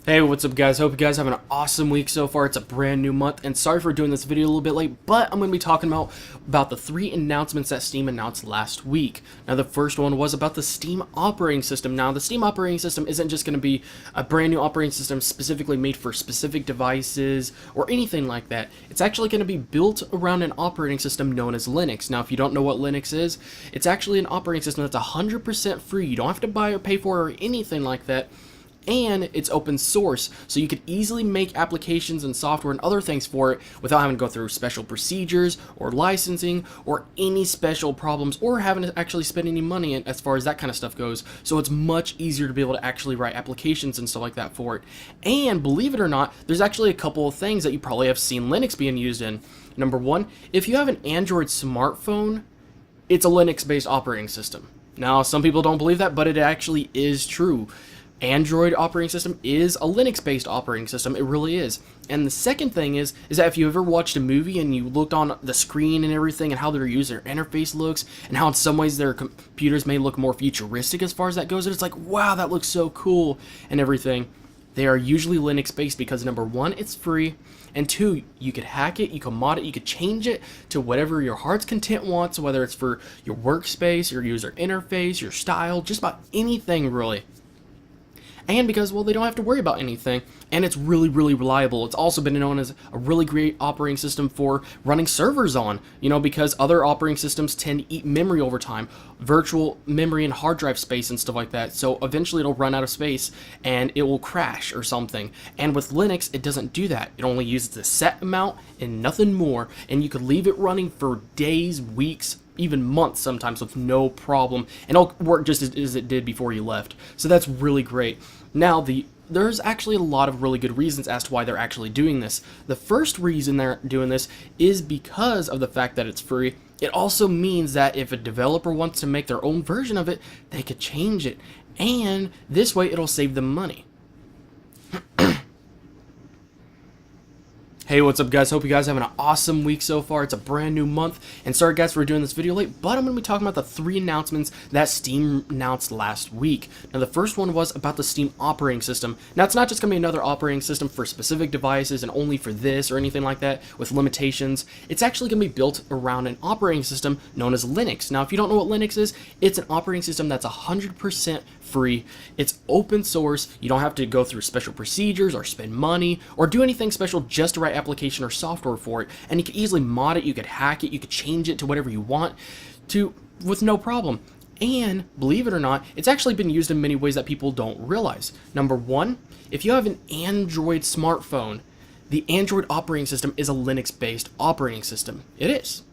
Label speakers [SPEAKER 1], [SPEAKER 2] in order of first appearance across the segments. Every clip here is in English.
[SPEAKER 1] Hey, what's up guys? Hope you guys have an awesome week so far. It's a brand new month, and sorry for doing this video a little bit late, but I'm going to be talking about the 3 announcements that Steam announced last week. Now, the first one was about the Steam operating system. Now, the Steam operating system isn't just going to be a brand new operating system specifically made for specific devices or anything like that. It's actually going to be built around an operating system known as Linux. Now, if you don't know what Linux is, it's actually an operating system that's 100% free. You don't have to buy or pay for it or anything like that. And it's open source, so you could easily make applications and software and other things for it without having to go through special procedures or licensing or any special problems or having to actually spend any money as far as that kind of stuff goes. So it's much easier to be able to actually write applications and stuff like that for it. And believe it or not, there's actually a couple of things that you probably have seen Linux being used in. Number one, if you have an Android smartphone, it's a Linux-based operating system. Now, some people don't believe that, but it actually is true. Android operating system is a Linux-based operating system. It really is. And the second thing is that if you ever watched a movie and you looked on the screen and everything and how their user interface looks and how in some ways their computers may look more futuristic as far as that goes, and it's like, wow, that looks so cool and everything. They are usually Linux-based because number one, it's free, and two, you could hack it, you can mod it, you could change it to whatever your heart's content wants, whether it's for your workspace, your user interface, your style, just about anything really. And because, well, they don't have to worry about anything, and it's really, really reliable. It's also been known as a really great operating system for running servers on, because other operating systems tend to eat memory over time, virtual memory and hard drive space and stuff like that. So eventually it'll run out of space and it will crash or something. And with Linux, it doesn't do that. It only uses a set amount and nothing more, and you could leave it running for days, weeks, even months sometimes with no problem, and it'll work just as it did before you left. So that's really great. Now, there's actually a lot of really good reasons as to why they're actually doing this. The first reason they're doing this is because of the fact that it's free. It also means that if a developer wants to make their own version of it, they could change it, and this way it'll save them money. Hey, what's up guys? Hope you guys are having an awesome week so far. It's a brand new month, and sorry guys for doing this video late, but I'm going to be talking about the 3 announcements that Steam announced last week. Now, the first one was about the Steam operating system. Now, it's not just going to be another operating system for specific devices and only for this or anything like that with limitations. It's actually going to be built around an operating system known as Linux. Now, if you don't know what Linux is, it's an operating system that's 100% free. It's open source. You don't have to go through special procedures or spend money or do anything special just to write application or software for it, and you could easily mod it, you could hack it, you could change it to whatever you want to with no problem. And believe it or not, it's actually been used in many ways that people don't realize. Number one, if you have an Android smartphone, the Android operating system is a Linux-based operating system. It is.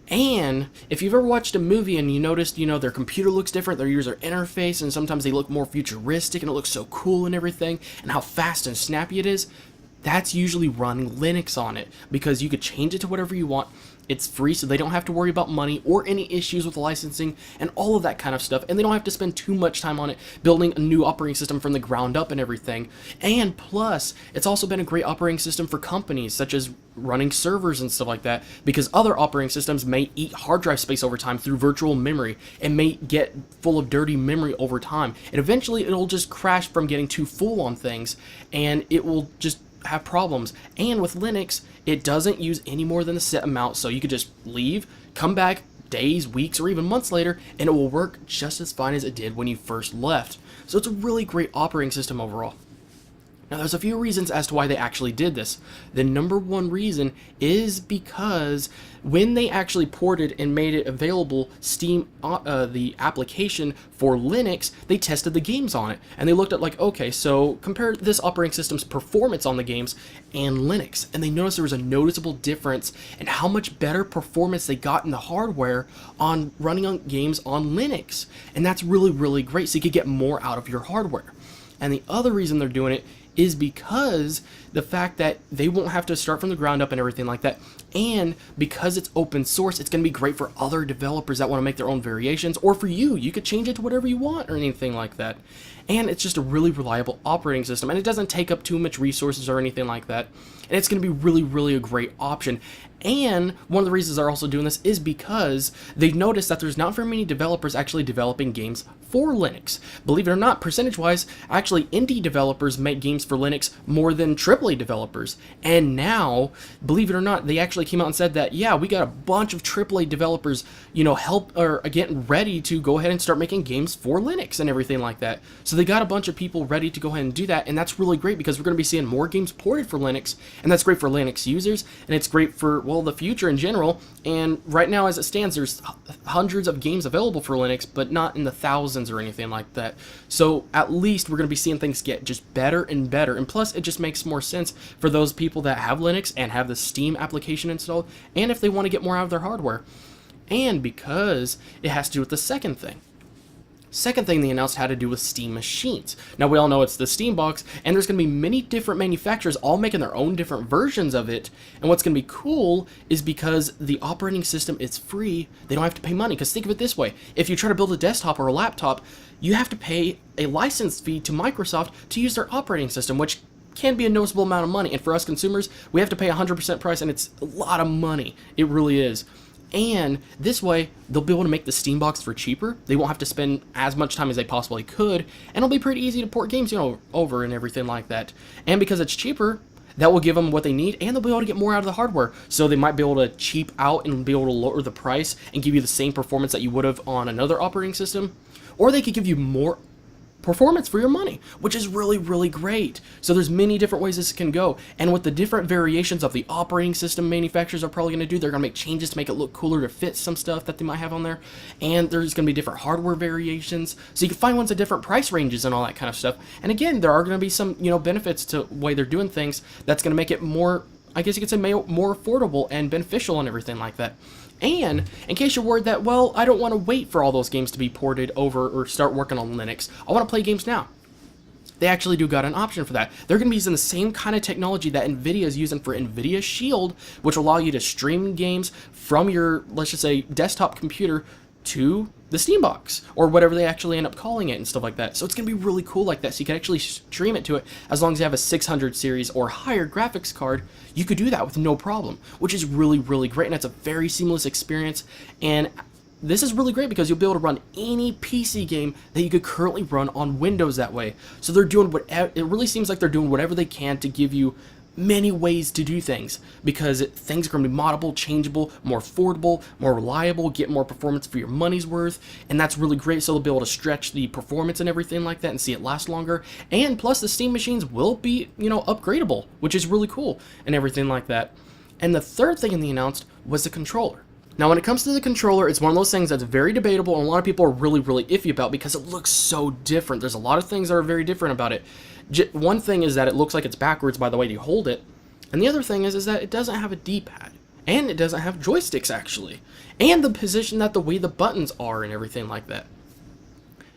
[SPEAKER 1] And if you've ever watched a movie and you noticed, their computer looks different, their user interface, and sometimes they look more futuristic and it looks so cool and everything, and how fast and snappy it is, that's usually running Linux on it, because you could change it to whatever you want. It's free, so they don't have to worry about money or any issues with licensing and all of that kind of stuff, and they don't have to spend too much time on it building a new operating system from the ground up and everything. And plus, it's also been a great operating system for companies, such as running servers and stuff like that, because other operating systems may eat hard drive space over time through virtual memory and may get full of dirty memory over time, and eventually it'll just crash from getting too full on things, and it will just have problems. And with Linux, it doesn't use any more than a set amount, so you could just leave, come back days, weeks, or even months later, and it will work just as fine as it did when you first left. So it's a really great operating system overall. Now, there's a few reasons as to why they actually did this. The number one reason is because when they actually ported and made it available, Steam, the application for Linux, they tested the games on it. And they looked at like, okay, so compare this operating system's performance on the games and Linux. And they noticed there was a noticeable difference in how much better performance they got in the hardware on running on games on Linux. And that's really, really great, so you could get more out of your hardware. And the other reason they're doing it is because the fact that they won't have to start from the ground up and everything like that, and because it's open source, it's going to be great for other developers that want to make their own variations, or for you could change it to whatever you want or anything like that. And it's just a really reliable operating system, and it doesn't take up too much resources or anything like that, and it's going to be really, really a great option. And one of the reasons they're also doing this is because they've noticed that there's not very many developers actually developing games for Linux. Believe it or not, percentage-wise, actually indie developers make games for Linux more than AAA developers. And now, believe it or not, they actually came out and said that, yeah, we got a bunch of AAA developers, help or getting ready to go ahead and start making games for Linux and everything like that. So they got a bunch of people ready to go ahead and do that, and that's really great because we're going to be seeing more games ported for Linux, and that's great for Linux users, and it's great for, well, the future in general. And right now, as it stands, there's hundreds of games available for Linux, but not in the thousands or anything like that. So at least we're going to be seeing things get just better and better, and plus it just makes more sense for those people that have Linux and have the Steam application installed, and if they want to get more out of their hardware. And because it has to do with the second thing. Second thing they announced had to do with Steam machines. Now, we all know it's the Steam box, and there's going to be many different manufacturers all making their own different versions of it. And what's going to be cool is because the operating system is free, they don't have to pay money. Because think of it this way, if you try to build a desktop or a laptop, you have to pay a license fee to Microsoft to use their operating system, which can be a noticeable amount of money. And for us consumers, we have to pay 100% price, and it's a lot of money. It really is. And this way, they'll be able to make the Steam box for cheaper. They won't have to spend as much time as they possibly could, and it'll be pretty easy to port games, over and everything like that. And because it's cheaper, that will give them what they need, and they'll be able to get more out of the hardware. So they might be able to cheap out and be able to lower the price and give you the same performance that you would have on another operating system, or they could give you more performance for your money, which is really, really great. So there's many different ways this can go, and with the different variations of the operating system manufacturers are probably going to do, they're going to make changes to make it look cooler to fit some stuff that they might have on there, and there's going to be different hardware variations, so you can find ones at different price ranges and all that kind of stuff. And again, there are going to be some benefits to the way they're doing things that's going to make it more, I guess you could say, more affordable and beneficial and everything like that. And in case you're worried that, well, I don't want to wait for all those games to be ported over or start working on Linux, I want to play games now, they actually do got an option for that. They're going to be using the same kind of technology that NVIDIA is using for NVIDIA Shield, which will allow you to stream games from your, let's just say, desktop computer to the Steam box, or whatever they actually end up calling it and stuff like that. So it's going to be really cool like that, so you can actually stream it to it. As long as you have a 600 series or higher graphics card, you could do that with no problem, which is really, really great, and it's a very seamless experience. And this is really great because you'll be able to run any PC game that you could currently run on Windows that way. So they're doing whatever, it really seems like they're doing whatever they can to give you many ways to do things, because things are going to be moddable, changeable, more affordable, more reliable, get more performance for your money's worth, and that's really great. So they'll be able to stretch the performance and everything like that and see it last longer. And plus the Steam machines will be, upgradable, which is really cool and everything like that. And the third thing they announced was the controller. Now, when it comes to the controller, it's one of those things that's very debatable, and a lot of people are really, really iffy about because it looks so different. There's a lot of things that are very different about it. One thing is that it looks like it's backwards by the way you hold it, and the other thing is that it doesn't have a D-pad, and it doesn't have joysticks, actually, and the position that the way the buttons are and everything like that.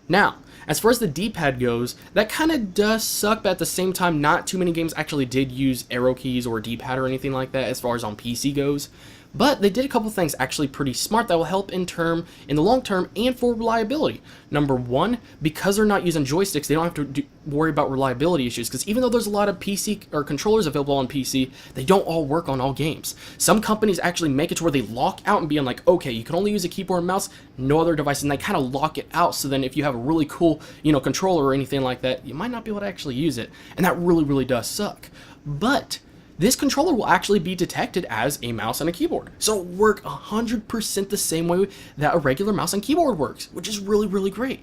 [SPEAKER 1] Now, as far as the D-pad goes, that kind of does suck, but at the same time, not too many games actually did use arrow keys or D-pad or anything like that as far as on PC goes. But they did a couple things actually pretty smart that will help in the long term and for reliability. Number one, because they're not using joysticks, they don't have to worry about reliability issues, because even though there's a lot of PC or controllers available on PC, they don't all work on all games. Some companies actually make it to where they lock out and being like, okay, you can only use a keyboard and mouse, no other device, and they kind of lock it out, so then if you have a really cool, controller or anything like that, you might not be able to actually use it, and that really, really does suck. But this controller will actually be detected as a mouse and a keyboard. So it'll work 100% the same way that a regular mouse and keyboard works, which is really, really great.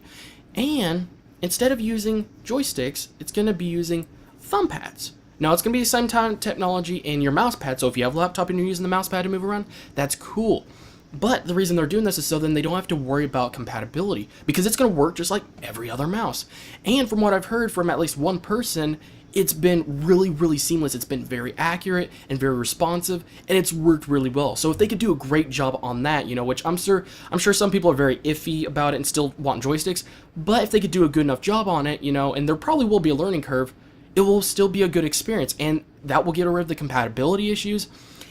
[SPEAKER 1] And instead of using joysticks, it's going to be using thumb pads. Now, it's going to be the same time technology in your mouse pad, so if you have a laptop and you're using the mouse pad to move around, that's cool. But the reason they're doing this is so then they don't have to worry about compatibility, because it's going to work just like every other mouse. And from what I've heard from at least one person, it's been really, really seamless. It's been very accurate and very responsive, and it's worked really well. So if they could do a great job on that, which I'm sure some people are very iffy about it and still want joysticks, but if they could do a good enough job on it, and there probably will be a learning curve, it will still be a good experience, and that will get rid of the compatibility issues.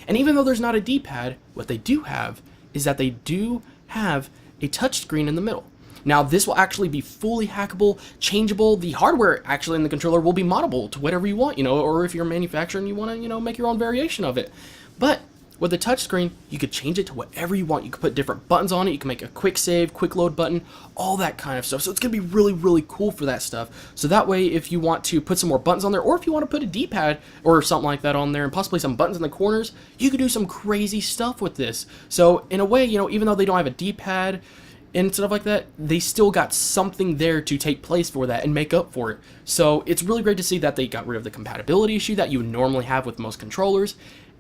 [SPEAKER 1] And even though there's not a D-pad, what they do have is that they do have a touchscreen in the middle. Now, this will actually be fully hackable, changeable. The hardware actually in the controller will be moddable to whatever you want, or if you're a manufacturer and you want to, make your own variation of it. But With the touchscreen, you could change it to whatever you want. You could put different buttons on it. You can make a quick save, quick load button, all that kind of stuff. So it's going to be really, really cool for that stuff. So that way, if you want to put some more buttons on there, or if you want to put a D-pad or something like that on there, and possibly some buttons in the corners, you could do some crazy stuff with this. So in a way, you know, even though they don't have a D-pad and stuff like that, they still got something there to take place for that and make up for it. So it's really great to see that they got rid of the compatibility issue that you would normally have with most controllers,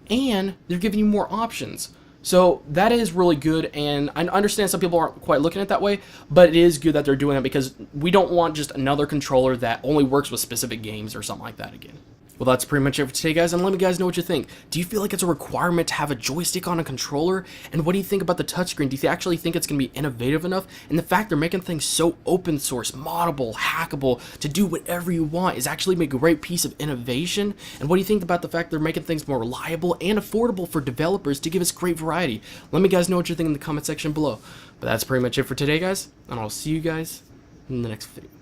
[SPEAKER 1] and they're giving you more options. So that is really good, and I understand some people aren't quite looking at it that way, but it is good that they're doing that because we don't want just another controller that only works with specific games or something like that again. Well, that's pretty much it for today, guys, and let me guys know what you think. Do you feel like it's a requirement to have a joystick on a controller? And what do you think about the touchscreen? Do you actually think it's going to be innovative enough? And the fact they're making things so open source, moddable, hackable, to do whatever you want is actually a great piece of innovation? And what do you think about the fact they're making things more reliable and affordable for developers to give us great variety? Let me guys know what you think in the comment section below. But that's pretty much it for today, guys, and I'll see you guys in the next video.